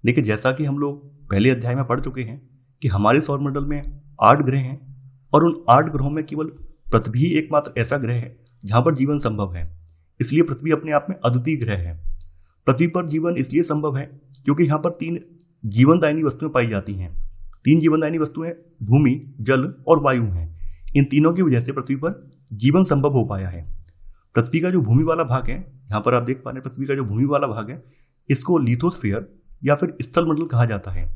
देखिए, जैसा कि हम लोग पहले अध्याय में पढ़ चुके हैं कि हमारे सौरमंडल में 8 ग्रह हैं और उन 8 ग्रहों में केवल पृथ्वी ही एकमात्र ऐसा ग्रह है जहां पर जीवन संभव है। इसलिए पृथ्वी अपने आप में अद्वितीय ग्रह है। पृथ्वी पर जीवन इसलिए संभव है क्योंकि यहाँ पर 3 जीवनदायिनी वस्तुएं पाई जाती हैं। 3 जीवनदायिनी वस्तुएं भूमि, जल और वायु हैं। इन तीनों की वजह से पृथ्वी पर जीवन संभव हो पाया है। पृथ्वी का जो भूमि वाला भाग है, यहाँ पर आप देख पा रहे हैं, पृथ्वी का जो भूमि वाला भाग है इसको लिथोस्फीयर या फिर स्थल मंडल कहा जाता है।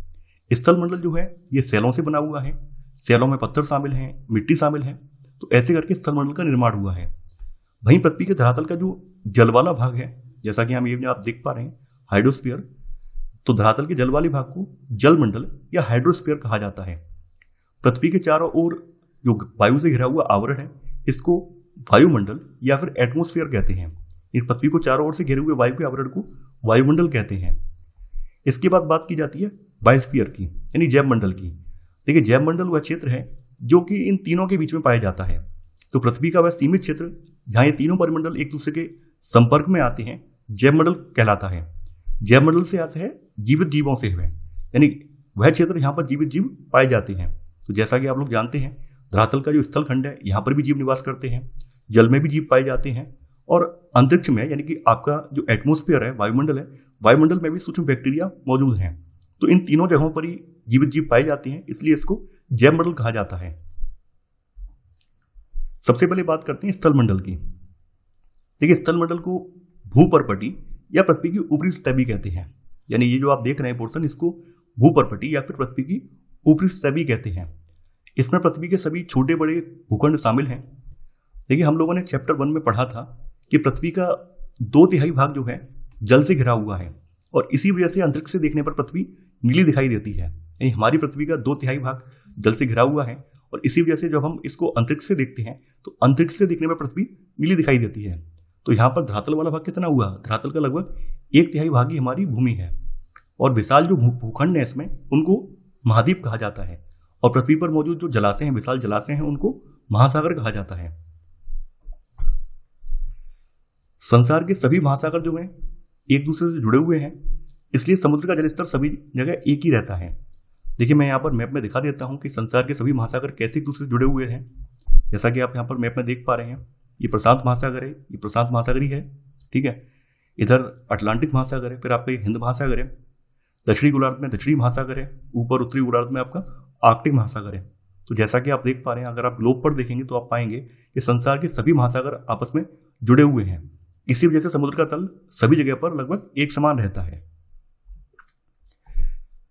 स्थल मंडल जो है ये सेलों से बना हुआ है। सेलों में पत्थर शामिल हैं, मिट्टी शामिल है, तो ऐसे करके स्थल मंडल का निर्माण हुआ है। वहीं पृथ्वी के धरातल का जो जल वाला भाग है, जैसा कि हम ये आप देख पा रहे हैं हाइड्रोस्फीयर, तो धरातल के जल वाले भाग को जल मंडल या हाइड्रोस्फीयर कहा जाता है। पृथ्वी के चारों ओर जो वायु से घिरा हुआ आवरण है इसको वायुमंडल या फिर एटमोस्फीयर कहते हैं। इन पृथ्वी को चारों ओर से घिरे हुए वायु के आवरण को वायुमंडल कहते हैं। इसके बाद बात की जाती है बायोस्फीयर की, यानी जैव मंडल की। देखिए, जैव मंडल वह क्षेत्र है जो कि इन तीनों के बीच में पाया जाता है। तो पृथ्वी का वह सीमित क्षेत्र जहां ये तीनों परिमंडल एक दूसरे के संपर्क में आते हैं जैव मंडल कहलाता है। जैव मंडल से अर्थ है जीवित जीवों से हुए, यानी वह क्षेत्र जहां पर जीवित जीव पाए जाते हैं। तो जैसा कि आप लोग जानते हैं, धरातल का जो स्थल खंड है यहाँ पर भी जीव निवास करते हैं, जल में भी जीव पाए जाते हैं, और अंतरिक्ष में यानी कि आपका जो एटमोस्फीयर है, वायुमंडल है, वायुमंडल में भी सूक्ष्म बैक्टीरिया मौजूद हैं। तो इन तीनों जगहों पर ही जीवित जीव पाए जाते हैं, इसलिए इसको जैव मंडल कहा जाता है। सबसे पहले बात करते हैं स्थल मंडल की। देखिए, स्थल मंडल को भूपर्पटी या पृथ्वी की ऊपरी सतह भी कहते हैं। यानी ये जो आप देख रहे हैं पोर्शन, इसको भूपर्पटी या फिर पृथ्वी की ऊपरी सतह भी कहते हैं। इसमें पृथ्वी के सभी छोटे बड़े भूखंड शामिल हैं। देखिए, हम लोगों ने चैप्टर 1 में पढ़ा था कि पृथ्वी का 2/3 भाग जो है जल से घिरा हुआ है, और इसी वजह से अंतरिक्ष से देखने पर पृथ्वी नीली दिखाई देती है। यानी हमारी पृथ्वी का 2/3 भाग जल से घिरा हुआ है, और इसी वजह से जब हम इसको अंतरिक्ष से देखते हैं तो अंतरिक्ष से देखने में पृथ्वी नीली दिखाई देती है। तो यहाँ पर धरातल वाला भाग कितना हुआ? धरातल का लगभग 1/3 भाग ही हमारी भूमि है, और विशाल जो भूखंड है इसमें उनको महाद्वीप कहा जाता है, और पृथ्वी पर मौजूद जो जलाशय हैं, विशाल जलाशय हैं, उनको महासागर कहा जाता है। संसार के सभी महासागर जो हैं एक दूसरे से जुड़े हुए हैं, इसलिए समुद्र का जलस्तर सभी जगह एक ही रहता है। देखिए, मैं यहाँ पर मैप में दिखा देता हूँ कि संसार के सभी महासागर कैसे एक दूसरे से जुड़े हुए हैं। जैसा कि आप यहाँ पर मैप में देख पा रहे हैं, ये प्रशांत महासागर है, ये प्रशांत महासागर ही है, ठीक है। इधर अटलांटिक महासागर है, फिर आपका ये हिंद महासागर है, दक्षिणी गोलार्ध में दक्षिणी महासागर है, ऊपर उत्तरी गोलार्ध में आपका आर्कटिक महासागर है। तो जैसा कि आप देख पा रहे हैं, अगर आप ग्लोब पर देखेंगे तो आप पाएंगे कि संसार के सभी महासागर आपस में जुड़े हुए हैं। इसी वजह से समुद्र का तल सभी जगह पर लगभग एक समान रहता है।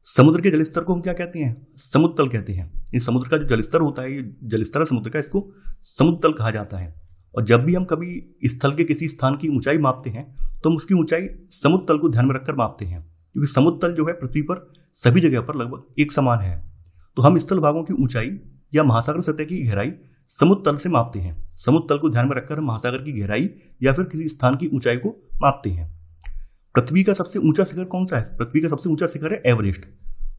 समुद्र के जलस्तर को हम क्या कहते हैं? समुद्र तल कहते हैं। इस समुद्र का जो जलस्तर होता है, ये जलस्तर है समुद्र का, इसको समुद्र तल कहा जाता है। और जब भी हम कभी स्थल के किसी स्थान की ऊंचाई मापते हैं तो हम उसकी ऊंचाई समुद्र तल को ध्यान में रखकर मापते हैं, क्योंकि समुद्र तल जो है पृथ्वी पर सभी जगह पर लगभग एक समान है। तो हम स्थल भागों की ऊंचाई या महासागर सतह की गहराई समुद्र तल से मापते हैं। समुद्र तल को ध्यान में रखकर हम महासागर की गहराई या फिर किसी स्थान की ऊंचाई को मापते हैं। पृथ्वी का सबसे ऊंचा शिखर कौन सा है? पृथ्वी का सबसे ऊंचा शिखर है एवरेस्ट,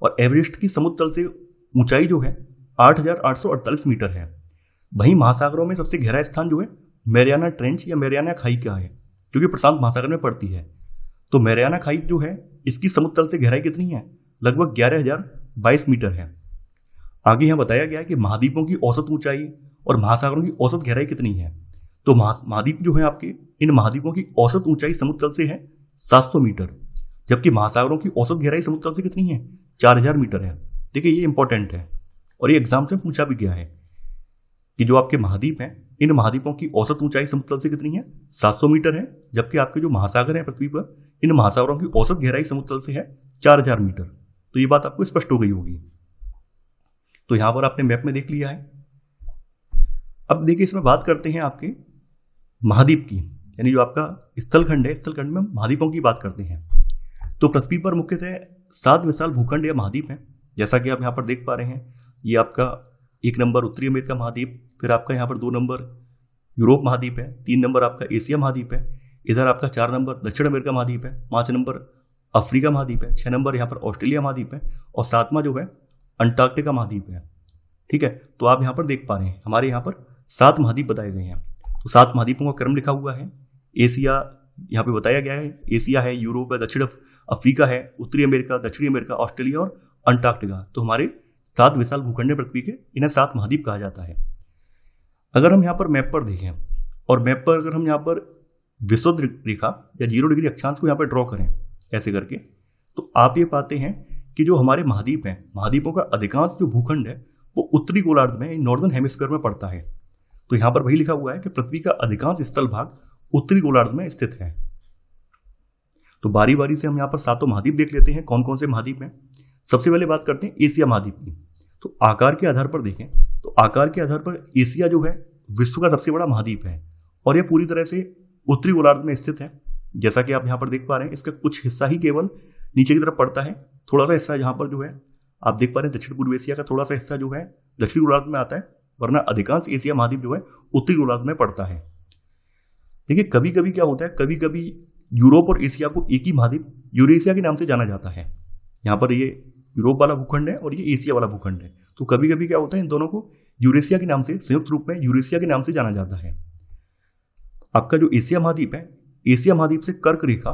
और एवरेस्ट की समुद्र तल से ऊंचाई जो है 8,848 मीटर है। वहीं महासागरों में सबसे गहरा स्थान जो है मैरियाना ट्रेंच या मैरियाना खाई का है, जो कि प्रशांत महासागर में पड़ती है। तो मैरियाना खाई जो है इसकी समुद्र तल से गहराई कितनी है? लगभग 11,022 मीटर है। आगे यहाँ बताया गया है कि महाद्वीपों की औसत ऊंचाई और महासागरों की औसत गहराई कितनी है। तो महाद्वीप जो है आपके, इन महाद्वीपों की औसत ऊंचाई समुद्र तल से है 700 मीटर, जबकि महासागरों की औसत गहराई समुद्र तल से कितनी है? 4,000 मीटर है। देखिए, ये इंपॉर्टेंट है और ये एग्जाम से पूछा भी गया है कि जो आपके महाद्वीप हैं, इन महाद्वीपों की औसत ऊंचाई समुद्र तल से कितनी है? 700 मीटर है, जबकि आपके जो महासागर हैं पृथ्वी पर, इन महासागरों की औसत गहराई समुद्र तल से है 4,000 मीटर। तो ये बात आपको स्पष्ट हो गई होगी। तो यहां पर आपने मैप में देख लिया है। अब देखिए, इसमें बात करते हैं आपके महाद्वीप की, यानी जो आपका स्थलखंड है, स्थलखंड में महाद्वीपों की बात करते हैं। तो पृथ्वी पर मुख्यतः 7 विशाल भूखंड या महाद्वीप हैं, जैसा कि आप यहाँ पर देख पा रहे हैं। ये आपका 1 नंबर उत्तरी अमेरिका महाद्वीप, फिर आपका यहाँ पर 2 नंबर यूरोप महाद्वीप है, 3 नंबर आपका एशिया महाद्वीप है, इधर आपका 4 नंबर दक्षिण अमेरिका महाद्वीप है, 5 नंबर अफ्रीका महाद्वीप है, 6 नंबर यहाँ पर ऑस्ट्रेलिया महाद्वीप है, और 7वां जो है अंटार्कटिका महाद्वीप है। ठीक है, तो आप यहाँ पर देख पा रहे हैं हमारे यहाँ पर 7 महाद्वीप बताए गए हैं। तो 7 महाद्वीपों का क्रम लिखा हुआ है। एशिया यहाँ पे बताया गया है, एशिया है, यूरोप है, दक्षिण अफ्रीका है, उत्तरी अमेरिका, दक्षिणी अमेरिका, ऑस्ट्रेलिया और अंटार्कटिका। तो हमारे 7 विशाल भूखंड है पृथ्वी के, इन्हें 7 महाद्वीप कहा जाता है। अगर हम यहाँ पर मैप पर देखें और मैप पर अगर हम यहाँ पर विषुवत रेखा या 0 डिग्री अक्षांश को यहाँ पर ड्रॉ करें ऐसे करके, तो आप ये पाते हैं कि जो हमारे महाद्वीप हैं, महाद्वीपों का अधिकांश जो भूखंड है वो उत्तरी गोलार्ध में, नॉर्दर्न हेमिस्फीयर में पड़ता है। तो यहाँ पर वही लिखा हुआ है कि पृथ्वी का अधिकांश स्थल भाग उत्तरी गोलार्ध में स्थित है। तो बारी बारी से हम यहाँ पर 7 महाद्वीप देख लेते हैं, कौन कौन से महाद्वीप हैं। सबसे पहले बात करते हैं एशिया महाद्वीप की। तो आकार के आधार पर देखें तो आकार के आधार पर एशिया जो है विश्व का सबसे बड़ा महाद्वीप है और यह पूरी तरह से उत्तरी गोलार्ध में स्थित है। जैसा कि आप यहाँ पर देख पा रहे हैं, इसका कुछ हिस्सा ही केवल नीचे की तरफ पड़ता है, थोड़ा सा हिस्सा जहाँ पर जो है आप देख पा रहे हैं दक्षिण पूर्व एशिया का थोड़ा सा हिस्सा जो है दक्षिणी गोलार्ध में आता है, वरना अधिकांश एशिया महाद्वीप जो है उत्तरी गोलार्ध में पड़ता है। देखिए कभी कभी क्या होता है, कभी कभी यूरोप और एशिया को एक ही महाद्वीप यूरेशिया के नाम से जाना जाता है। यहाँ पर ये यूरोप वाला भूखंड है और ये एशिया वाला भूखंड है। तो कभी कभी क्या होता है, इन दोनों को यूरेशिया के नाम से, संयुक्त रूप में यूरेशिया के नाम से जाना जाता है। आपका जो एशिया महाद्वीप है, एशिया महाद्वीप से कर्क रेखा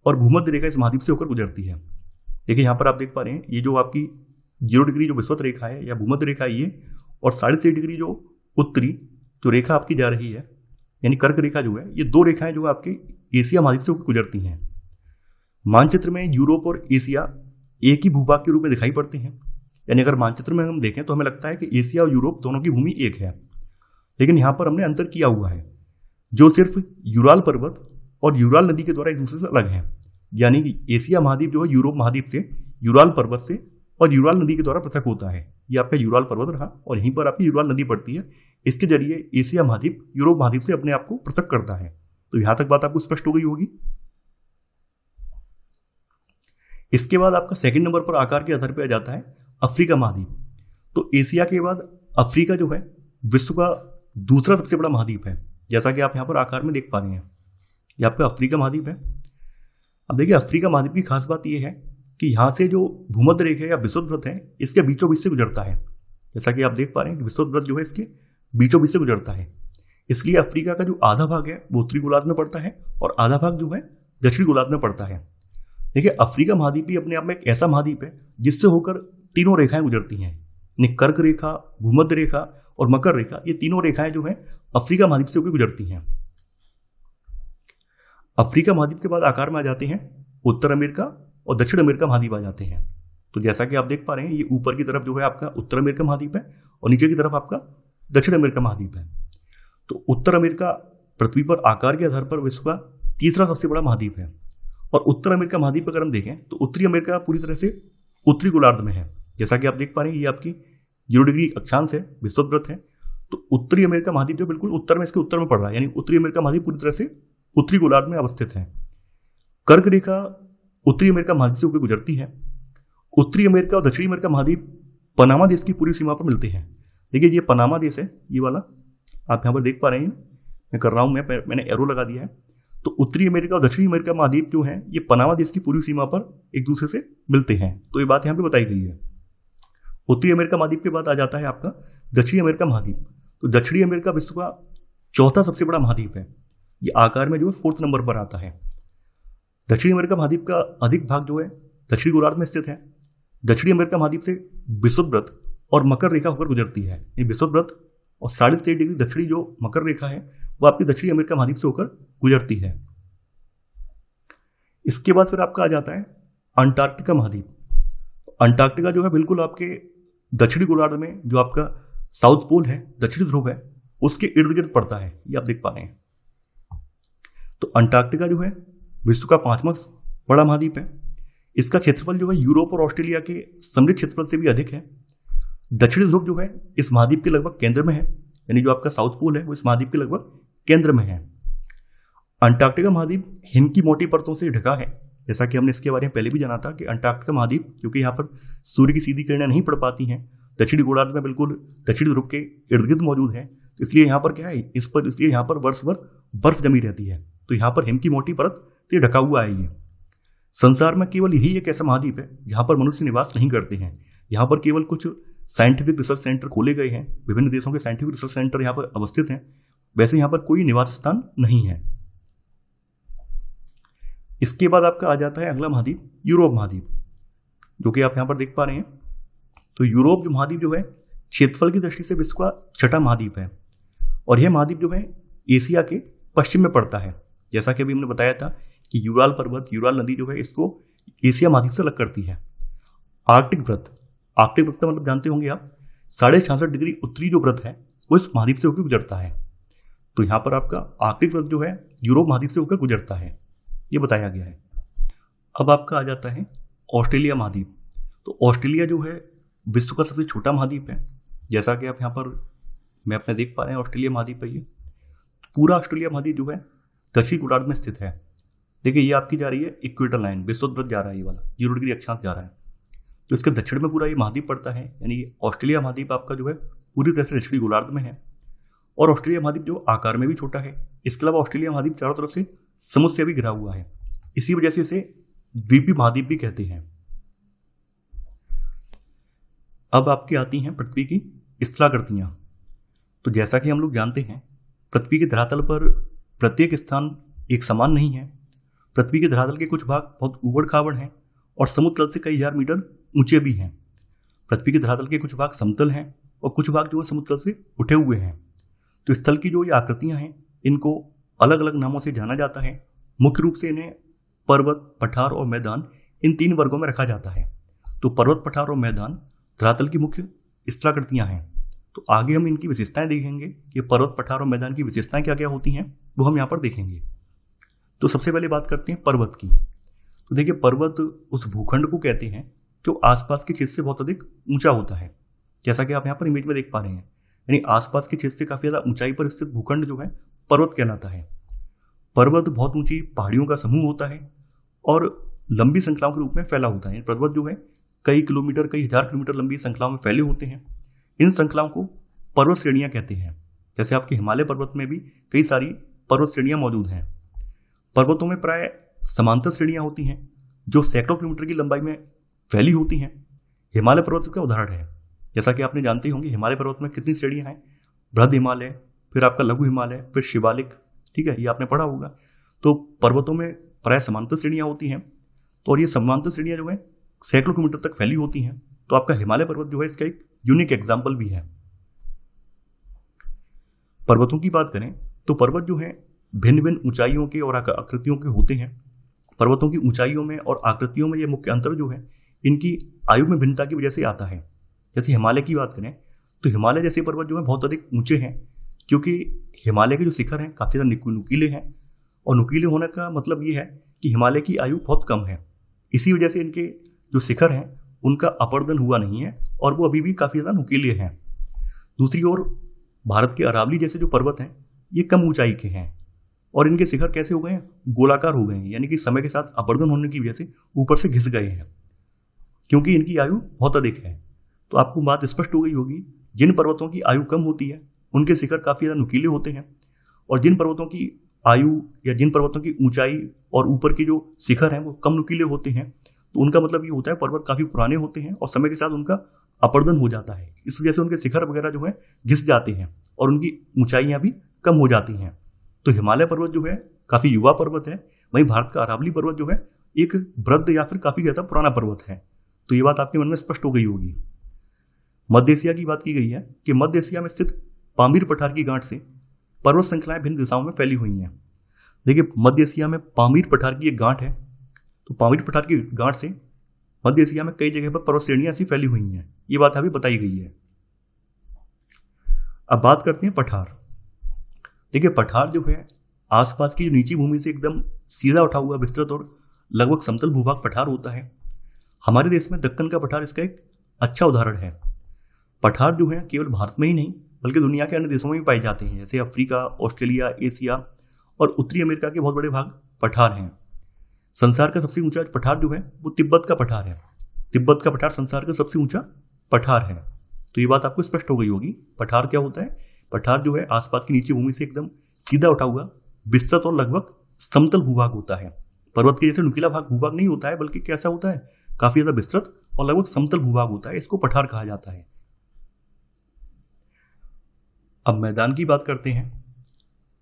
और भूमध्य रेखा इस महाद्वीप से होकर गुजरती है। देखिए यहाँ पर आप देख पा रहे हैं, ये जो आपकी 0 डिग्री जो विषुवत रेखा है या भूमध्य रेखा है ये, और 6.5 डिग्री जो उत्तरी जो रेखा आपकी जा रही है यानी कर्क रेखा जो है, ये 2 रेखाएं जो आपकी एशिया महाद्वीप से होकर गुजरती हैं। मानचित्र में यूरोप और एशिया एक ही भूभाग के रूप में दिखाई पड़ते हैं, यानी अगर मानचित्र में हम देखें तो हमें लगता है कि एशिया और यूरोप दोनों की भूमि एक है। लेकिन यहाँ पर हमने अंतर किया हुआ है, जो सिर्फ यूराल पर्वत और यूराल नदी के द्वारा एक दूसरे से अलग है। यानी कि एशिया महाद्वीप जो है यूरोप महाद्वीप से, यूराल पर्वत से और यूराल नदी के द्वारा पृथक होता है। ये आपका यूराल पर्वत रहा और यहीं पर आपकी यूराल नदी पड़ती है। इसके जरिए एशिया महाद्वीप यूरोप महाद्वीप से अपने आप को पृथक करता है। तो यहां तक बात आपको स्पष्ट हो गई होगी। इसके बाद आपका सेकंड नंबर पर आकार के आधार पर आ जाता है अफ्रीका महाद्वीप। तो एशिया के बाद अफ्रीका जो है विश्व का दूसरा सबसे बड़ा महाद्वीप है, जैसा कि आप यहाँ पर आकार में देख पा रहे हैं। ये आपका अफ्रीका महाद्वीप है। अब देखिए अफ्रीका महाद्वीप की खास बात यह है कि यहाँ से जो भूमध्य रेखा या विषुवत वृत्त है इसके बीचों बीच से गुजरता है। जैसा कि आप देख पा रहे हैं कि विषुवत वृत्त जो है इसके बीचों बीच से गुजरता है। इसलिए अफ्रीका का जो आधा भाग है वो उत्तरी गोलार्ध में पड़ता है और आधा भाग जो है दक्षिणी गोलार्ध में पड़ता है। देखिए अफ्रीका महाद्वीप भी अपने आप में एक ऐसा महाद्वीप है जिससे होकर 3 रेखाएं गुजरती हैं, यानी कर्क रेखा, भूमध्य रेखा और मकर रेखा। ये 3 रेखाएं जो है अफ्रीका महाद्वीप से होकर गुजरती हैं। अफ्रीका महाद्वीप के बाद आकार में आ जाते हैं उत्तर अमेरिका और दक्षिण अमेरिका महाद्वीप आ जाते हैं। तो जैसा कि आप देख पा रहे हैं, ये ऊपर की तरफ जो है आपका उत्तर अमेरिका महाद्वीप है और नीचे की तरफ आपका दक्षिण अमेरिका महाद्वीप है। तो उत्तर अमेरिका पृथ्वी पर आकार के आधार पर विश्व का तीसरा सबसे बड़ा महाद्वीप है। और उत्तर अमेरिका महाद्वीप अगर हम देखें तो उत्तरी अमेरिका पूरी तरह से उत्तरी गोलार्ध में है। जैसा कि आप देख पा रहे हैं, ये आपकी 0 डिग्री अक्षांश है, विषुवत वृत्त है। तो उत्तरी अमेरिका महाद्वीप जो बिल्कुल उत्तर में, इसके उत्तर में पड़ रहा है, यानी उत्तरी अमेरिका महाद्वीप पूरी तरह से उत्तरी गोलार्ध में अवस्थित है। कर्क रेखा उत्तरी अमेरिका महाद्वीप से होकर गुजरती है। उत्तरी अमेरिका और दक्षिणी अमेरिका महाद्वीप पनामा देश की पूरी सीमा पर मिलते हैं। देखिए ये पनामा देश है, ये वाला आप यहाँ पर देख पा रहे हैं, मैं कर रहा हूँ, मैंने एरो लगा दिया है। तो उत्तरी अमेरिका और दक्षिणी अमेरिका महाद्वीप जो है ये पनामा देश की पूरी सीमा पर एक दूसरे से मिलते हैं। तो ये बात यहाँ पे बताई गई है। उत्तरी अमेरिका महाद्वीप के बाद आ जाता है आपका दक्षिणी अमेरिका महाद्वीप। तो दक्षिणी अमेरिका विश्व का चौथा सबसे बड़ा महाद्वीप है। ये आकार में जो है 4th नंबर पर आता है। दक्षिणी अमेरिका महाद्वीप का अधिक भाग जो है दक्षिणी गोलार्ध में स्थित है। दक्षिणी अमेरिका महाद्वीप से विषुवत वृत्त और मकर रेखा होकर गुजरती है। ये विषुवत वृत्त और 23.5 डिग्री दक्षिणी जो मकर रेखा है वो आपकी दक्षिणी अमेरिका महाद्वीप से होकर गुजरती है। इसके बाद फिर आपका आ जाता है अंटार्कटिका महाद्वीप। अंटार्कटिका जो है बिल्कुल आपके दक्षिणी गोलार्ध में, जो आपका साउथ पोल है, दक्षिणी ध्रुव है, उसके इर्द गिर्द पड़ता है। ये आप देख पा रहे हैं। तो अंटार्कटिका जो है विश्व का 5वां बड़ा महाद्वीप है। इसका क्षेत्रफल जो है यूरोप और ऑस्ट्रेलिया के समृद्ध क्षेत्रफल से भी अधिक है। दक्षिणी ध्रुव जो है इस महाद्वीप के लगभग केंद्र में है, यानी जो आपका साउथ पोल है वो इस महाद्वीप के लगभग केंद्र में है। अंटार्कटिका महाद्वीप हिम की मोटी परतों से ढका है। जैसा कि हमने इसके बारे में पहले भी जाना था कि अंटार्कटिका महाद्वीप, क्योंकि यहाँ पर सूर्य की सीधी किरणें नहीं पड़ पाती हैं, दक्षिणी गोलार्ध में बिल्कुल दक्षिणी ध्रुव के इर्द गिर्द मौजूद है, तो इसलिए यहाँ पर क्या है, इसलिए यहाँ पर वर्ष भर बर्फ जमी रहती है। तो यहाँ पर हिम की मोटी परत से ढका हुआ है। ये संसार में केवल यही एक ऐसा महाद्वीप है जहाँ पर मनुष्य निवास नहीं करते हैं। यहाँ पर केवल कुछ साइंटिफिक रिसर्च सेंटर खोले गए हैं, विभिन्न देशों के साइंटिफिक रिसर्च सेंटर यहाँ पर अवस्थित हैं। वैसे यहाँ पर कोई निवास स्थान नहीं है। इसके बाद आपका आ जाता है अगला महाद्वीप यूरोप महाद्वीप, जो कि आप यहाँ पर देख पा रहे हैं। तो यूरोप जो महाद्वीप जो है क्षेत्रफल की दृष्टि से विश्व का छठा महाद्वीप है, और यह महाद्वीप जो है एशिया के पश्चिम में पड़ता है। जैसा कि अभी हमने बताया था कि यूराल पर्वत, यूराल नदी जो है इसको एशिया महाद्वीप से अलग करती है। आर्कटिक वृत्त, आर्कटिक वृत्त का मतलब जानते होंगे आप, 66.5 डिग्री उत्तरी जो वृत्त है वो इस महाद्वीप से होकर गुजरता है। तो यहाँ पर आपका आर्कटिक वृत्त जो है यूरोप महाद्वीप से होकर गुजरता है, ये बताया गया है। अब आपका आ जाता है ऑस्ट्रेलिया महाद्वीप। तो ऑस्ट्रेलिया जो है विश्व का सबसे छोटा महाद्वीप है। जैसा कि आप यहाँ पर मैं अपने देख पा रहे हैं ऑस्ट्रेलिया महाद्वीप है ये। पूरा ऑस्ट्रेलिया महाद्वीप जो है दक्षिण गोलार्ध में स्थित है। देखिए ये आपकी जा रही है इक्वेटर लाइन, विषुववृत्त जा रहा है, ये वाला 0 डिग्री अक्षांश जा रहा है। तो इसके दक्षिण में पूरा ये महाद्वीप पड़ता है, यानी ऑस्ट्रेलिया महाद्वीप आपका जो है पूरी तरह से दक्षिणी गोलार्ध में है। और ऑस्ट्रेलिया महाद्वीप जो आकार में भी छोटा है। इसके अलावा ऑस्ट्रेलिया महाद्वीप चारों तरफ से समुद्र से भी घिरा हुआ है, इसी वजह से इसे द्वीपीय महाद्वीप भी कहते हैं। अब आपकी आती हैं पृथ्वी की स्थलाकृतियां। तो जैसा कि हम लोग जानते हैं पृथ्वी के धरातल पर प्रत्येक स्थान एक समान नहीं है। पृथ्वी के धरातल के कुछ भाग बहुत ऊबड़ खाबड़ हैं और समुद्र तल से कई हजार मीटर ऊंचे भी हैं। पृथ्वी के धरातल के कुछ भाग समतल हैं और कुछ भाग जो है समुद्र तल से उठे हुए हैं। तो स्थल की जो ये आकृतियां हैं इनको अलग अलग नामों से जाना जाता है। मुख्य रूप से इन्हें पर्वत, पठार और मैदान, इन 3 वर्गों में रखा जाता है। तो पर्वत, पठार और मैदान धरातल की मुख्य स्थलाकृतियां हैं। तो आगे हम इनकी विशेषताएं देखेंगे कि पर्वत, पठार और मैदान की विशेषताएं क्या क्या होती हैं, वो हम यहाँ पर देखेंगे। तो सबसे पहले बात करते हैं पर्वत की। तो देखिए पर्वत उस भूखंड को कहते हैं जो आसपास के क्षेत्र से बहुत अधिक ऊंचा होता है। जैसा कि आप यहाँ पर इमेज में देख पा रहे हैं, यानी आसपास के क्षेत्र से काफी ज्यादा ऊंचाई पर स्थित भूखंड जो है पर्वत कहलाता है। पर्वत बहुत ऊंची पहाड़ियों का समूह होता है और लंबी श्रृंखलाओं के रूप में फैला होता है। पर्वत जो है कई किलोमीटर, कई हजार किलोमीटर लंबी श्रृंखलाओं में फैले होते हैं। इन श्रृंखलाओं को पर्वत श्रेणियां कहते हैं। जैसे आपके हिमालय पर्वत में भी कई सारी पर्वत श्रेणियां मौजूद हैं। पर्वतों में प्राय समांतर श्रेणियां होती हैं जो सैकड़ों किलोमीटर की लंबाई में फैली होती हैं। हिमालय पर्वत का उदाहरण है। जैसा कि आपने जानते होंगे हिमालय पर्वत में कितनी श्रेणियां हैं, बृहद हिमालय, फिर आपका लघु हिमालय, फिर शिवालिक, ठीक है, ये आपने पढ़ा होगा। तो पर्वतों में प्राय समांतर श्रेणियां होती हैं, तो और ये समांतर श्रेणियां जो है सैकड़ों किलोमीटर तक फैली होती हैं। तो आपका हिमालय पर्वत जो है इसका एक यूनिक एग्जाम्पल भी है। पर्वतों की बात करें तो पर्वत जो है भिन्न भिन्न ऊंचाइयों के और आकृतियों के होते हैं। पर्वतों की ऊंचाइयों में और आकृतियों में ये मुख्य अंतर जो है इनकी आयु में भिन्नता की वजह से आता है। जैसे हिमालय की बात करें तो हिमालय जैसे पर्वत जो है बहुत अधिक ऊंचे हैं, क्योंकि हिमालय के जो शिखर हैं काफी ज्यादा नुकीले हैं, और नुकीले होने का मतलब ये है कि हिमालय की आयु बहुत कम है। इसी वजह से इनके जो शिखर हैं उनका अपर्दन हुआ नहीं है और वो अभी भी काफी ज्यादा नुकीले हैं। दूसरी ओर भारत के अरावली जैसे जो पर्वत हैं ये कम ऊंचाई के हैं और इनके शिखर कैसे हो गए हैं, गोलाकार हो गए हैं, यानी कि समय के साथ अपर्दन होने की वजह से ऊपर से घिस गए हैं, क्योंकि इनकी आयु बहुत अधिक है। तो आपको बात स्पष्ट हो गई होगी, जिन पर्वतों की आयु कम होती है उनके शिखर काफी ज्यादा नुकीले होते हैं, और जिन पर्वतों की आयु या जिन पर्वतों की ऊंचाई और ऊपर के जो शिखर हैं वो कम नुकीले होते हैं, तो उनका मतलब ये होता है पर्वत काफी पुराने होते हैं और समय के साथ उनका अपर्दन हो जाता है। इस वजह से उनके शिखर वगैरह जो है घिस जाते हैं और उनकी ऊंचाइयां भी कम हो जाती हैं। तो हिमालय पर्वत जो है काफी युवा पर्वत है, वहीं भारत का अरावली पर्वत जो है एक वृद्ध या फिर काफी ज्यादा पुराना पर्वत है। तो ये बात आपके मन में स्पष्ट हो गई होगी। मध्य एशिया की बात की गई है कि मध्य एशिया में स्थित पामीर पठार की गांठ से पर्वत श्रृंखलाएं भिन्न दिशाओं में फैली हुई हैं। देखिए मध्य एशिया में पामीर पठार की एक गांठ है, तो पामीर पठार की गांठ से मध्य एशिया में कई जगह पर पर्वत श्रेणियां ऐसी फैली हुई हैं। ये बात अभी बताई गई है। अब बात करते हैं पठार। देखिए पठार जो है आसपास की जो नीची भूमि से एकदम सीधा उठा हुआ विस्तृत और लगभग समतल भूभाग पठार होता है। हमारे देश में दक्कन का पठार इसका एक अच्छा उदाहरण है। पठार जो है केवल भारत में ही नहीं बल्कि दुनिया के अन्य देशों में भी पाए जाते हैं, जैसे अफ्रीका, ऑस्ट्रेलिया, एशिया और उत्तरी अमेरिका के बहुत बड़े भाग पठार हैं। संसार का सबसे ऊंचा पठार जो है वो तिब्बत का पठार है। तिब्बत का पठार संसार का सबसे ऊंचा पठार है। तो ये बात आपको स्पष्ट हो गई होगी। पठार क्या होता है? पठार जो है आसपास की नीची भूमि से एकदम सीधा उठा हुआ विस्तृत और लगभग समतल भूभाग होता है। पर्वत के जैसे नुकीला भाग भूभाग नहीं होता है, बल्कि कैसा होता है, काफी ज्यादा विस्तृत और लगभग समतल भूभाग होता है। इसको पठार कहा जाता है। अब मैदान की बात करते हैं।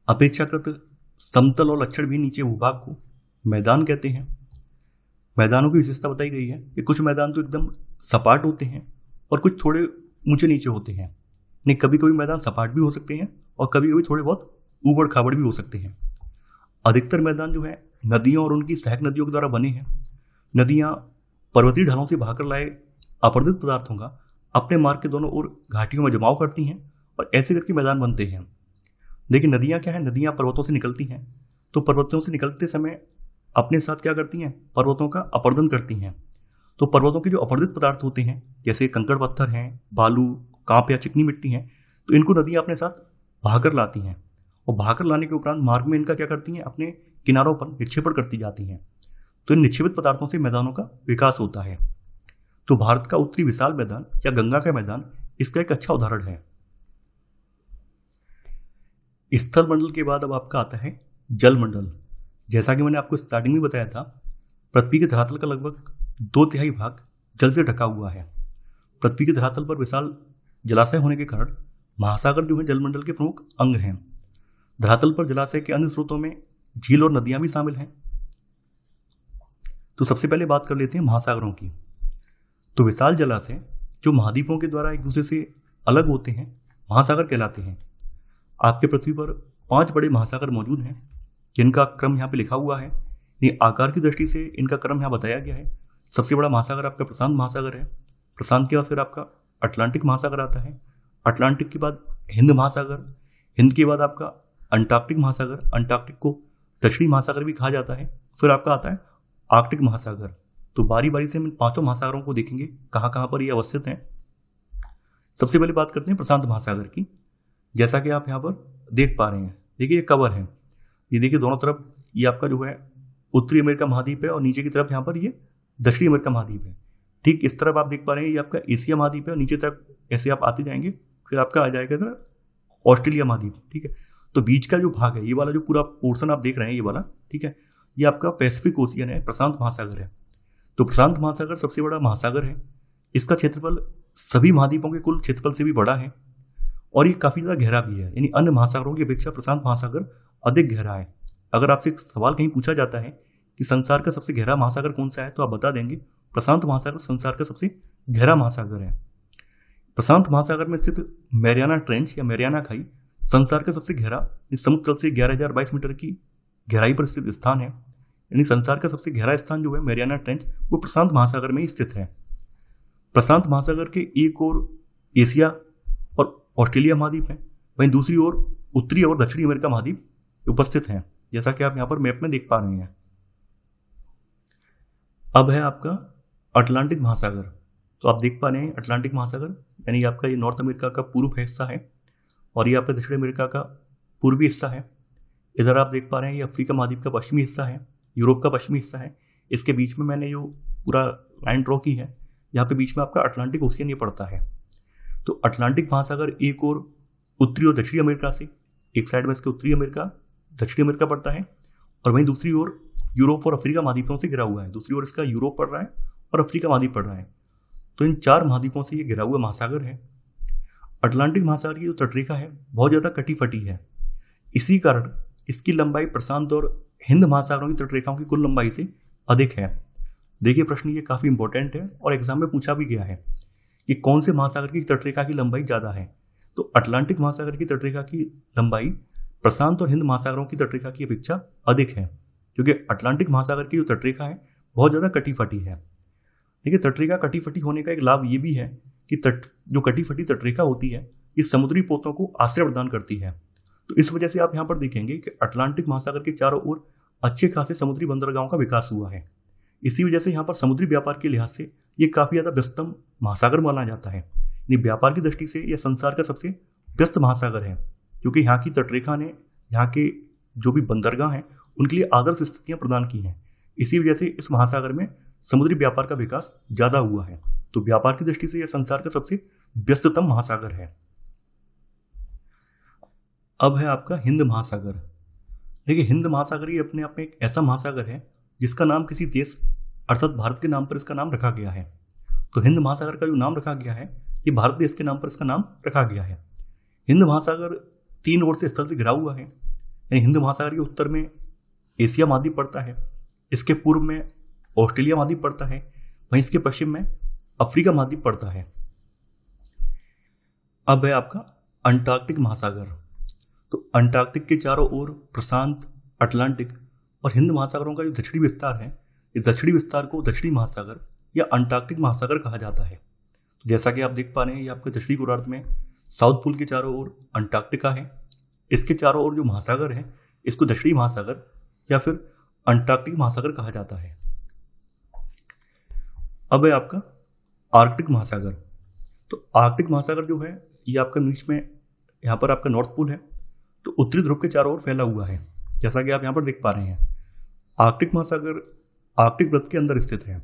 अपेक्षाकृत समतल और लक्षण भी नीचे भूभाग को मैदान कहते हैं। मैदानों की विशेषता बताई गई है कि कुछ मैदान तो एकदम सपाट होते हैं और कुछ थोड़े ऊंचे नीचे होते हैं। नहीं, कभी कभी मैदान सपाट भी हो सकते हैं और कभी कभी थोड़े बहुत ऊबड़ खाबड़ भी हो सकते हैं। अधिकतर मैदान जो है नदियों और उनकी सहायक नदियों के द्वारा बने हैं। नदियाँ पर्वतीय ढालों से बहाकर लाए अपरदित पदार्थों का अपने मार्ग के दोनों ओर घाटियों में जमाव करती हैं और ऐसे करके मैदान बनते हैं। लेकिन नदियाँ क्या है, नदियाँ पर्वतों से निकलती हैं, तो पर्वतों से निकलते समय अपने साथ क्या करती हैं, पर्वतों का अपरदन करती हैं। तो पर्वतों के जो अपरदित पदार्थ होते हैं जैसे कंकड़ पत्थर हैं, बालू, कांप या चिकनी मिट्टी हैं, तो इनको नदियाँ अपने साथ बहाकर लाती हैं और बहाकर लाने के उपरांत मार्ग में इनका क्या करती हैं, अपने किनारों पर निक्षेपण करती जाती हैं। तो इन निक्षेपित पदार्थों से मैदानों का विकास होता है। तो भारत का उत्तरी विशाल मैदान या गंगा का मैदान इसका एक अच्छा उदाहरण है। स्थल मंडल के बाद अब आपका आता है जल मंडल। जैसा कि मैंने आपको स्टार्टिंग में बताया था, पृथ्वी के धरातल का लगभग 2/3 भाग जल से ढका हुआ है। पृथ्वी के धरातल पर विशाल जलाशय होने के कारण महासागर जो है जलमंडल के प्रमुख अंग हैं। धरातल पर जलाशय के अन्य स्रोतों में झील और नदियां भी शामिल हैं। तो सबसे पहले बात कर लेते हैं महासागरों की। तो विशाल जलाशय जो महाद्वीपों के द्वारा एक दूसरे से अलग होते हैं महासागर कहलाते हैं। आपके पृथ्वी पर 5 बड़े महासागर मौजूद हैं जिनका क्रम यहाँ पे लिखा हुआ है। ये आकार की दृष्टि से इनका क्रम यहाँ बताया गया है। सबसे बड़ा महासागर आपका प्रशांत महासागर है। प्रशांत के बाद फिर आपका अटलांटिक महासागर आता है। अटलांटिक के बाद हिंद महासागर। हिंद के बाद आपका अंटार्कटिक महासागर। अंटार्कटिक को दक्षिणी महासागर भी कहा जाता है। फिर आपका आता है आर्कटिक महासागर। तो बारी बारी से हम इन 5 महासागरों को देखेंगे कहाँ कहाँ पर ये अवस्थित हैं। सबसे पहले बात करते हैं प्रशांत महासागर की। जैसा कि आप यहाँ पर देख पा रहे हैं, देखिए ये कवर है। ये देखिए दोनों तरफ ये आपका जो है उत्तरी अमेरिका महाद्वीप है और नीचे की तरफ यहाँ पर ये दक्षिणी अमेरिका महाद्वीप है। ठीक इस तरफ आप देख पा रहे हैं ये आपका एशिया महाद्वीप है और नीचे तक ऐसे आप आते जाएंगे फिर आपका आ जाएगा इधर ऑस्ट्रेलिया महाद्वीप। ठीक है, तो बीच का जो भाग है ये वाला जो पूरा पोर्शन आप देख रहे हैं ये वाला, ठीक है, ये आपका पैसिफिक ओशियन है, प्रशांत महासागर है। तो प्रशांत महासागर सबसे बड़ा महासागर है। इसका क्षेत्रफल सभी महाद्वीपों के कुल क्षेत्रफल से भी बड़ा है और ये काफ़ी ज़्यादा गहरा भी है। यानी अन्य महासागरों की अपेक्षा प्रशांत महासागर अधिक गहरा है। अगर आपसे एक सवाल कहीं पूछा जाता है कि संसार का सबसे गहरा महासागर कौन सा है, तो आप बता देंगे प्रशांत महासागर संसार का सबसे गहरा महासागर है। प्रशांत महासागर में स्थित मैरियाना ट्रेंच या मैरियाना खाई संसार का सबसे गहरा समुद्र तल से 11,022 मीटर की गहराई पर स्थित स्थान है। यानी संसार का सबसे गहरा स्थान जो है मैरियाना ट्रेंच वो प्रशांत महासागर में ही स्थित है। प्रशांत महासागर के एक ओर एशिया और ऑस्ट्रेलिया महाद्वीप है, वहीं दूसरी ओर उत्तरी और दक्षिणी अमेरिका महाद्वीप उपस्थित हैं, जैसा कि आप यहाँ पर मैप में देख पा रहे हैं। अब है आपका अटलांटिक महासागर। तो आप देख पा रहे हैं अटलांटिक महासागर यानी आपका ये नॉर्थ अमेरिका का पूर्व हिस्सा है और ये आपका दक्षिण अमेरिका का पूर्वी हिस्सा है। इधर आप देख पा रहे हैं ये अफ्रीका महाद्वीप का पश्चिमी हिस्सा है, यूरोप का पश्चिमी हिस्सा है। इसके बीच में मैंने जो पूरा लाइन ड्रॉ की है यहाँ पे बीच में आपका अटलांटिक ओशियन ये पड़ता है। तो अटलांटिक महासागर एक और उत्तरी और दक्षिणी अमेरिका से, एक साइड में इसके उत्तरी अमेरिका दक्षिणी अमेरिका पड़ता है और वहीं दूसरी ओर यूरोप और अफ्रीका महाद्वीपों से घिरा हुआ है। दूसरी ओर इसका यूरोप पड़ रहा है और अफ्रीका महाद्वीप पड़ रहा है। तो इन 4 महाद्वीपों से ये घिरा हुआ महासागर है। अटलांटिक महासागर की जो तटरेखा है बहुत ज़्यादा कटी फटी है। इसी कारण इसकी लंबाई प्रशांत और हिंद महासागरों की तटरेखाओं की कुल लंबाई से अधिक है। देखिए प्रश्न ये काफ़ी इंपॉर्टेंट है और एग्जाम में पूछा भी गया है कि कौन से महासागर की तटरेखा की लंबाई ज़्यादा है। तो अटलांटिक महासागर की तटरेखा की लंबाई प्रशांत और हिंद महासागरों की तटरेखा की अपेक्षा अधिक है, क्योंकि अटलांटिक महासागर की जो तटरेखा है बहुत ज़्यादा कटी फटी है। देखिए तटरेखा कटी फटी होने का एक लाभ ये भी है कि जो कटी फटी तटरेखा होती है ये समुद्री पोतों को आश्रय प्रदान करती है। तो इस वजह से आप यहाँ पर देखेंगे कि अटलांटिक महासागर के चारों ओर अच्छे खासे समुद्री बंदरगाहों का विकास हुआ है। इसी वजह से यहाँ पर समुद्री व्यापार के लिहाज से ये काफ़ी ज़्यादा व्यस्तम महासागर माना जाता है। यानी व्यापार की दृष्टि से यह संसार का सबसे व्यस्त महासागर है, क्योंकि यहाँ की तटरेखा ने यहाँ के जो भी बंदरगाह हैं उनके लिए आदर्श स्थितियाँ प्रदान की हैं। इसी वजह से इस महासागर में समुद्री व्यापार का विकास ज़्यादा हुआ है। तो व्यापार की दृष्टि से यह संसार का सबसे व्यस्ततम महासागर है। अब है आपका हिंद महासागर। देखिए हिंद महासागर ये अपने आप में एक ऐसा महासागर है जिसका नाम किसी देश अर्थात भारत के नाम पर इसका नाम रखा गया है। तो हिंद महासागर का जो नाम रखा गया है ये भारत देश के नाम पर इसका नाम रखा गया है। हिंद महासागर 3 ओर से स्थल से घिरा हुआ है। यानी हिंद महासागर के उत्तर में एशिया महाद्वीप पड़ता है, इसके पूर्व में ऑस्ट्रेलिया महाद्वीप पड़ता है, वहीं इसके पश्चिम में अफ्रीका महाद्वीप पड़ता है। अब है आपका अंटार्कटिक महासागर। तो अंटार्कटिक के चारों ओर प्रशांत, अटलांटिक और हिंद महासागरों का जो दक्षिणी विस्तार है, इस दक्षिणी विस्तार को दक्षिणी महासागर या अंटार्कटिक महासागर कहा जाता है। तो जैसा कि आप देख पा रहे हैं, ये आपके दक्षिणी गोलार्ध में साउथ पोल के चारों ओर अंटार्कटिका है, इसके चारों ओर जो महासागर है इसको दक्षिणी महासागर या फिर अंटार्कटिक महासागर कहा जाता है। अब है आपका आर्कटिक महासागर। तो आर्कटिक महासागर जो है ये आपका बीच में यहाँ पर आपका नॉर्थ पोल है, तो उत्तरी ध्रुव के चारों ओर फैला हुआ है, जैसा कि आप यहाँ पर देख पा रहे हैं। आर्कटिक महासागर आर्कटिक वृत्त के अंदर स्थित है।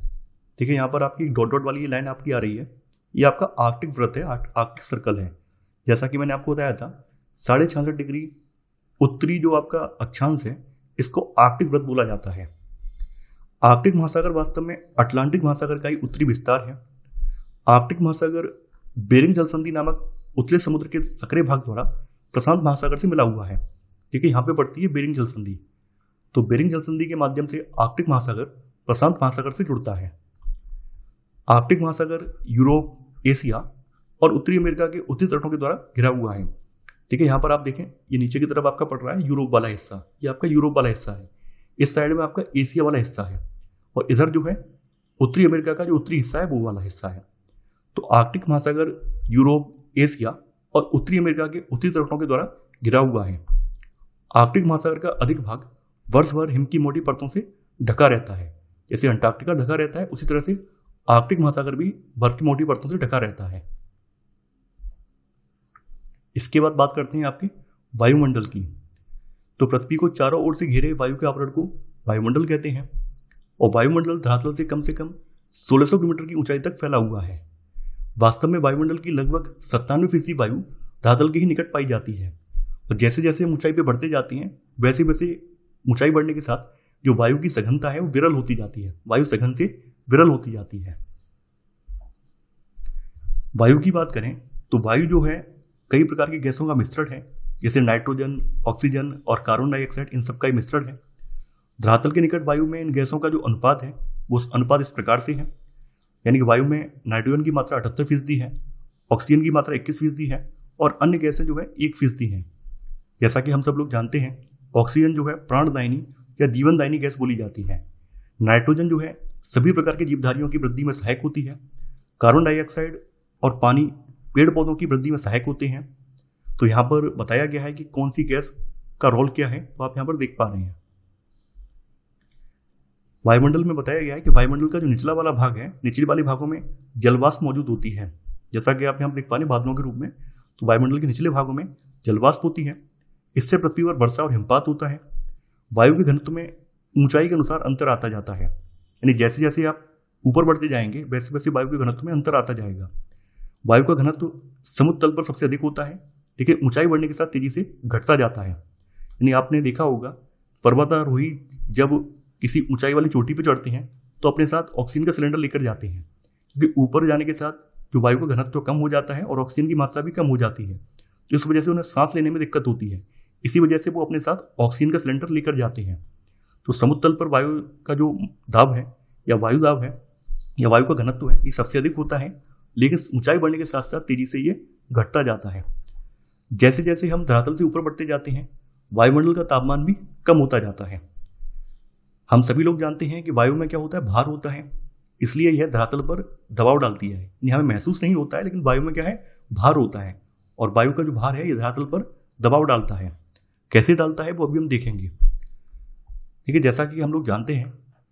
देखिए यहाँ पर आपकी डॉट डॉट वाली ये लाइन आपकी आ रही है, ये आपका आर्कटिक वृत्त है, आर्कटिक सर्कल है। जैसा कि मैंने आपको बताया था 66.5 डिग्री उत्तरी जो आपका अक्षांश है इसको आर्कटिक वृत्त बोला जाता है। आर्कटिक महासागर वास्तव में अटलांटिक महासागर का ही उत्तरी विस्तार है। आर्कटिक महासागर बेरिंग जलसंधि नामक उत्तरी समुद्र के सक्रिय भाग द्वारा प्रशांत महासागर से मिला हुआ है। ठीक है, यहाँ पे पड़ती है बेरिंग जलसंधि। तो बेरिंग जलसंधि के माध्यम से आर्कटिक महासागर प्रशांत महासागर से जुड़ता है। आर्कटिक महासागर यूरोप, एशिया और उत्तरी अमेरिका के उत्तरी तटों के द्वारा घिरा हुआ है। ठीक है, यहाँ पर आप देखें ये नीचे की तरफ आपका पड़ रहा है यूरोप वाला हिस्सा, ये आपका यूरोप वाला हिस्सा है। इस साइड में आपका एशिया वाला हिस्सा है और इधर जो है उत्तरी अमेरिका का जो उत्तरी हिस्सा है वो वाला हिस्सा है। तो आर्कटिक महासागर यूरोप, एशिया और उत्तरी अमेरिका के उत्तरी तटों के द्वारा घिरा हुआ है। आर्कटिक महासागर का अधिक भाग वर्ष भर हिम की मोटी परतों से ढका रहता है। जैसे अंटार्कटिका ढका रहता है उसी तरह से आर्कटिक महासागर भी बर्फ की मोटी परतों से ढका रहता है। इसके बाद बात करते हैं आपके वायुमंडल की। तो पृथ्वी को चारों ओर से घेरे वायु के आवरण को वायुमंडल कहते हैं और वायुमंडल धरातल से कम 1600 किलोमीटर की ऊंचाई तक फैला हुआ है। वास्तव में वायुमंडल की लगभग 97% वायु धरातल के ही निकट पाई जाती है और जैसे जैसे हम ऊंचाई पे बढ़ते जाते हैं वैसे वैसे ऊंचाई बढ़ने के साथ जो वायु की सघनता है वो विरल होती जाती है, वायु सघन से विरल होती जाती है। वायु की बात करें तो वायु जो है कई प्रकार की गैसों का मिश्रण है, जैसे नाइट्रोजन, ऑक्सीजन और कार्बन डाइऑक्साइड, इन सब का ही मिश्रण है। धरातल के निकट वायु में इन गैसों का जो अनुपात है वो अनुपात इस प्रकार से है, यानी कि वायु में नाइट्रोजन की मात्रा 78% है, ऑक्सीजन की मात्रा 21% है और अन्य गैसें जो है 1% हैं। जैसा कि हम सब लोग जानते हैं ऑक्सीजन जो है प्राणदायिनी या जीवनदायिनी गैस बोली जाती है। नाइट्रोजन जो है सभी प्रकार के जीवधारियों की वृद्धि में सहायक होती है। कार्बन डाइऑक्साइड और पानी पेड़ पौधों की वृद्धि में सहायक होते हैं। तो यहाँ पर बताया गया है कि कौन सी गैस का रोल क्या है, तो आप यहाँ पर देख पा रहे हैं। वायुमंडल में बताया गया है कि वायुमंडल का जो निचला वाला भाग है, निचले वाले भागों में जलवाष्प मौजूद होती है, जैसा कि आप यहाँ देख पा रहे हैं बादलों के रूप में। तो वायुमंडल के निचले भागों में जलवाष्प होती है, इससे पृथ्वी पर वर्षा और हिमपात होता है। वायु के घनत्व में ऊंचाई के अनुसार अंतर आता जाता है, यानी जैसे जैसे आप ऊपर बढ़ते जाएंगे वैसे वैसे वायु के घनत्व में अंतर आता जाएगा। वायु का घनत्व समुद्र तल पर सबसे अधिक होता है, लेकिन ऊंचाई बढ़ने के साथ तेजी से घटता जाता है। यानी आपने देखा होगा पर्वतारोही जब किसी ऊंचाई वाली चोटी पर चढ़ते हैं तो अपने साथ ऑक्सीजन का सिलेंडर लेकर जाते हैं, क्योंकि ऊपर जाने के साथ जो वायु का घनत्व कम हो जाता है और ऑक्सीजन की मात्रा भी कम हो जाती है, तो इस वजह से उन्हें सांस लेने में दिक्कत होती है। इसी वजह से वो अपने साथ ऑक्सीजन का सिलेंडर लेकर जाते हैं। तो समुद्र तल पर वायु का जो दाब है या वायु दाब है या वायु का घनत्व है ये सबसे अधिक होता है, लेकिन ऊंचाई बढ़ने के साथ साथ तेजी से ये घटता जाता है। जैसे जैसे हम धरातल से ऊपर बढ़ते जाते हैं वायुमंडल का तापमान भी कम होता जाता है। हम सभी लोग जानते हैं कि वायु में क्या होता है, भार होता है, इसलिए यह धरातल पर दबाव डालती है। हमें महसूस नहीं होता है, लेकिन वायु में क्या है, भार होता है और वायु का जो भार है ये धरातल पर दबाव डालता है। कैसे डालता है वो अभी हम देखेंगे। ठीक है, जैसा कि हम लोग जानते हैं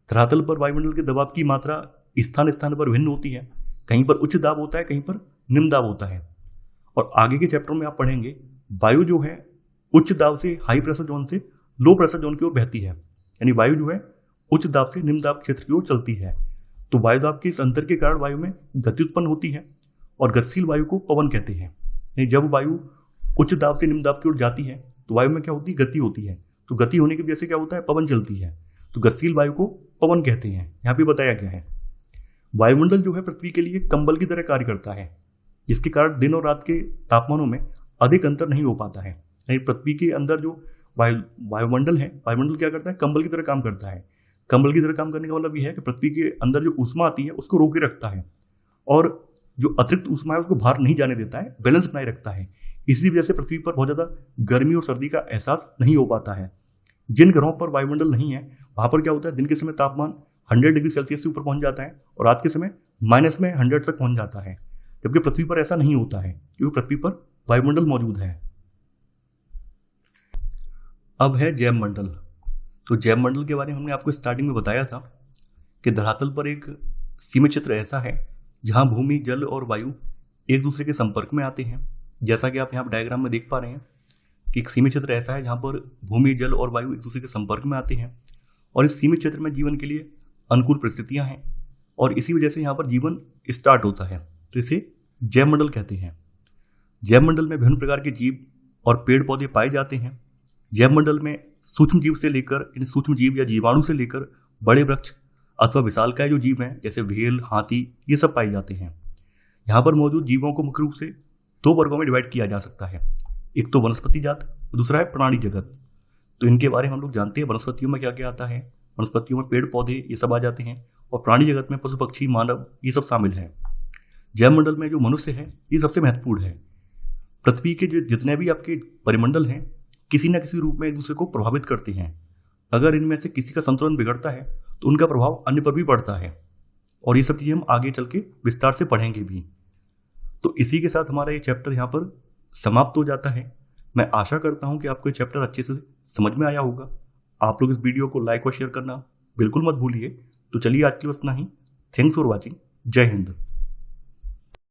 धरातल पर वायुमंडल के दबाव की मात्रा स्थान स्थान पर भिन्न होती है। कहीं पर उच्च दाब होता है, कहीं पर निम्न दाब होता है। और आगे के चैप्टर में आप पढ़ेंगे वायु जो है उच्च दाब से हाई प्रेशर जोन से लो प्रेशर जोन की ओर बहती है, यानी वायु जो है उच्च दाब से निम्न दाब क्षेत्र की ओर चलती है। तो वायु दाब के इस अंतर के कारण वायु में गति उत्पन्न होती है और गतिशील वायु को पवन कहते हैं। यानी जब वायु उच्च दाब से निम्न दाब की ओर जाती है तो वायु में क्या होती है, गति होती है। तो गति होने की वजह से क्या होता है, पवन चलती है। तो गतिशील वायु को पवन कहते हैं, यहाँ पे बताया गया है। वायुमंडल जो है पृथ्वी के लिए कंबल की तरह कार्य करता है, जिसके कारण दिन और रात के तापमानों में अधिक अंतर नहीं हो पाता है। यानी पृथ्वी के अंदर जो वायुमंडल है, वायुमंडल क्या करता है, कंबल की तरह काम करता है। कंबल की तरह काम करने का मतलब यह है कि पृथ्वी के अंदर जो ऊष्मा आती है उसको रोके रखता है, और जो अतिरिक्त ऊष्मा है उसको बाहर नहीं जाने देता है, बैलेंस बनाए रखता है। इसी वजह से पृथ्वी पर बहुत ज़्यादा गर्मी और सर्दी का एहसास नहीं हो पाता है। जिन ग्रहों पर वायुमंडल नहीं है वहाँ पर क्या होता है, दिन के समय तापमान 100 डिग्री सेल्सियस से ऊपर पहुँच जाता है और रात के समय -100 तक पहुँच जाता है, जबकि पृथ्वी पर ऐसा नहीं होता है क्योंकि पृथ्वी पर वायुमंडल मौजूद है। अब है जैव मंडल। तो जैव मंडल के बारे में हमने आपको स्टार्टिंग में बताया था कि धरातल पर एक सीमित क्षेत्र ऐसा है जहां भूमि, जल और वायु एक दूसरे के संपर्क में आते हैं। जैसा कि आप यहाँ डायग्राम में देख पा रहे हैं कि एक सीमित क्षेत्र ऐसा है जहाँ पर भूमि, जल और वायु एक दूसरे के संपर्क में आते हैं, और इस सीमित क्षेत्र में जीवन के लिए अनुकूल परिस्थितियाँ हैं और इसी वजह से यहाँ पर जीवन स्टार्ट होता है। तो इसे जैव मंडल कहते हैं। जैव मंडल में विभिन्न प्रकार के जीव और पेड़ पौधे पाए जाते हैं। जैव मंडल में सूक्ष्म जीव से लेकर, इन सूक्ष्म जीव या जीवाणु से लेकर बड़े वृक्ष अथवा विशालकाय जो जीव हैं जैसे व्हेल, हाथी, ये सब पाए जाते हैं। यहाँ पर मौजूद जीवों को मुख्य रूप से 2 वर्गों में डिवाइड किया जा सकता है। एक तो वनस्पति जात, दूसरा है प्राणी जगत। तो इनके बारे में हम लोग जानते हैं वनस्पतियों में क्या क्या आता है। वनस्पतियों में पेड़ पौधे ये सब आ जाते हैं, और प्राणी जगत में पशु पक्षी, मानव, ये सब शामिल है। जैव मंडल में जो मनुष्य है ये सबसे महत्वपूर्ण है। पृथ्वी के जो जितने भी आपके परिमंडल हैं किसी न किसी रूप में एक दूसरे को प्रभावित करते हैं। अगर इनमें से किसी का संतुलन बिगड़ता है तो उनका प्रभाव अन्य पर भी पड़ता है, और ये सब चीज़ें हम आगे चल के विस्तार से पढ़ेंगे भी। तो इसी के साथ हमारा ये चैप्टर यहाँ पर समाप्त हो जाता है। मैं आशा करता हूँ कि आपको ये चैप्टर अच्छे से समझ में आया होगा। आप लोग इस वीडियो को लाइक और शेयर करना बिल्कुल मत भूलिए। तो चलिए आज के लिए बस इतना ही। Thanks for watching. जय हिंद।